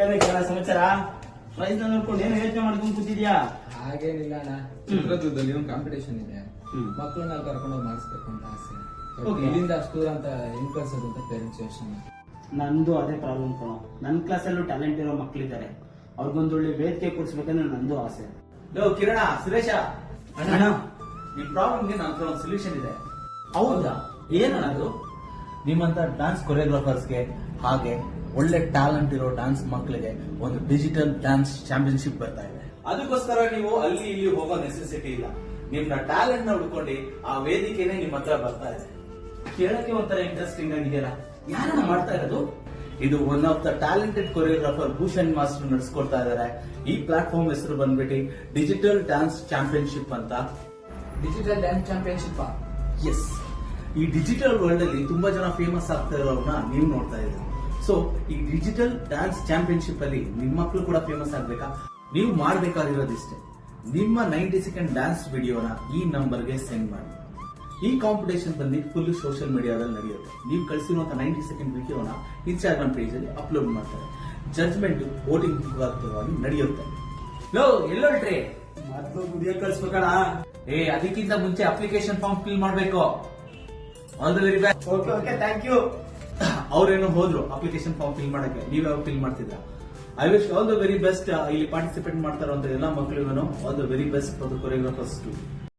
ಏನಕ್ಕೆ ಸಮಾಚಾರ? ಪ್ರೈಸ್ ನೋಡ್ಕೊಂಡು ಏನು ಯೋಚನೆ ಮಾಡ್ಕೊಂಡು ಕೂತಿದ್ಯಾ? ಹಾಗೇನಿಲ್ಲ ಅಣ್ಣ, ಚಿತ್ರದುರ್ಗದಲ್ಲಿ ಒಂದು ಕಾಂಪಿಟೇಷನ್ ಇದೆ. ಮಕ್ಕಳನ್ನ ಕರ್ಕೊಂಡೋಗಿ ಮಾಡಿಸ್ಬೇಕು ಅಂತ ಆಸೆ. ಇಲ್ಲಿಂದ ಅಷ್ಟು ದೂರ ಅಂತ ಹೆಂಗ್ ಕಳ್ಸೋದು ಅಂತ ಪೇರೆಂಟ್ಸ್ ಯೋಚನೆ. ನಂದು ಅದೇ ಪ್ರಾಬ್ಲಮ್ ಕಣೋ. ನನ್ನ ಕ್ಲಾಸಲ್ಲೂ ಟ್ಯಾಲೆಂಟ್ ಇರೋ ಮಕ್ಕಳಿದ್ದಾರೆ, ಅವ್ರಿಗೊಂದು ಒಳ್ಳೆ ವೇದಿಕೆ ಕೊಡ್ಸ್ಬೇಕಂದ್ರೆ ನಂದು ಆಸೆ. ಕಿರಣ, ಸುರೇಶ, ಅಣ್ಣ ನಿಮ್ ಪ್ರಾಬ್ಲಮ್ಗೆ ನನ್ನ ಹತ್ರ ಒಂದು ಸೊಲ್ಯೂಷನ್ ಇದೆ. ಹೌದಾ? ಏನಣ್ಣ ಅದು? ನಿಮ್ಮಂತ ಡ್ಯಾನ್ಸ್ ಕೊರಿಯೋಗ್ರಾಫರ್ಸ್ಗೆ ಹಾಗೆ ಒಳ್ಳೆ ಟ್ಯಾಲೆಂಟ್ ಇರೋ ಡ್ಯಾನ್ಸ್ ಮಕ್ಕಳಿಗೆ ಒಂದು ಡಿಜಿಟಲ್ ಡ್ಯಾನ್ಸ್ ಚಾಂಪಿಯನ್ಶಿಪ್ ಬರ್ತಾ ಇದೆ. ಅದಕ್ಕೋಸ್ಕರ ನೀವು ಅಲ್ಲಿ ಇಲ್ಲಿ ಹೋಗೋ ನೆಸೆಸಿಟಿ ಇಲ್ಲ. ನಿಮ್ನ ಟ್ಯಾಲೆಂಟ್ ನ ಹುಡ್ಕೊಂಡು ಆ ವೇದಿಕೆನೆ ನಿಮ್ ಹತ್ರ ಬರ್ತಾ ಇದೆ. ಕೇಳಕ್ಕೆ ಒಂಥರ ಇಂಟ್ರೆಸ್ಟಿಂಗ್ ಆಗಿದೆಯಲ್ಲ. ಯಾರನ್ನ ಮಾಡ್ತಾ ಇರೋದು? ಇದು one of the talented choreographer Bhushan master ನಡೆಸ್ಕೊಡ್ತಾ ಇದ್ದಾರೆ. ಈ ಪ್ಲಾಟ್ಫಾರ್ಮ್ ಹೆಸರು ಬಂದ್ಬಿಟ್ಟು ಡಿಜಿಟಲ್ ಡ್ಯಾನ್ಸ್ ಚಾಂಪಿಯನ್ಶಿಪ್ ಅಂತ. Digital dance championship. ಎಸ್, ಈ ಡಿಜಿಟಲ್ ವರ್ಲ್ಡ್ ಅಲ್ಲಿ ತುಂಬಾ ಜನ ಫೇಮಸ್ ಆಗ್ತಾ ಇರೋರ್ನ ನೀವು ನೋಡ್ತಾ ಇದ್ದೀರಿ. ಸೊ ಈ ಡಿಜಿಟಲ್ ಡ್ಯಾನ್ಸ್ ಚಾಂಪಿಯನ್ಶಿಪ್ ಅಲ್ಲಿ ನಿಮ್ಮ ಮಕ್ಕಳು ಕೂಡ ಫೇಮಸ್ ಆಗ್ಬೇಕಾ? ನೀವು ಮಾಡಬೇಕಾಗಿರೋದಿಷ್ಟೇ, ನಿಮ್ಮ 90 ಸೆಕೆಂಡ್ ಡ್ಯಾನ್ಸ್ ವಿಡಿಯೋನ ಈ ನಂಬರ್ಗೆ ಸೆಂಡ್ ಮಾಡಿ. ಈ ಕಾಂಪಿಟೇಷನ್ ಬಂದು ಫುಲ್ ಸೋಷಿಯಲ್ ಮೀಡಿಯಾದಲ್ಲಿ ನಡೆಯುತ್ತೆ. ನೀವು ಕಳಿಸಿರುವಂತ 90 ಸೆಕೆಂಡ್ ವಿಡಿಯೋನ ಇನ್ಸ್ಟಾಗ್ರಾಮ್ ಪೇಜ್ ಅಲ್ಲಿ ಅಪ್ಲೋಡ್ ಮಾಡ್ತಾರೆ. ಜಡ್ಜ್ಮೆಂಟ್ ವೋಟಿಂಗ್ ಮುಖಾಂತರವಾಗಿ ನಡೆಯುತ್ತೆ. ಎಲ್ಲೋಲ್ಟ್ರಿ ಮೊದಲು ಗುಡಿಯ ಕಳ್ಸ್ಬೇಕಣ. ಅದಕ್ಕಿಂತ ಮುಂಚೆ ಅಪ್ಲಿಕೇಶನ್ ಫಾರ್ಮ್ ಫಿಲ್ ಮಾಡಬೇಕು. All the very best. Okay okay, thank you. ಅವ್ರೇನೋ ಹೋದ್ರು ಅಪ್ಲಿಕೇಶನ್ ಫಾರ್ಮ್ ಫಿಲ್ ಮಾಡಕ್ಕೆ, ನೀವ್ಯಾವ ಫಿಲ್ ಮಾಡ್ತಿದ್ರ? I wish all the very best. ಇಲ್ಲಿ ಪಾರ್ಟಿಸಿಪೇಟ್ ಮಾಡ್ತಾರೋ ಅಂತ ಎಲ್ಲ ಮಕ್ಕಳಿಗೂ all the very best for the choreographers to.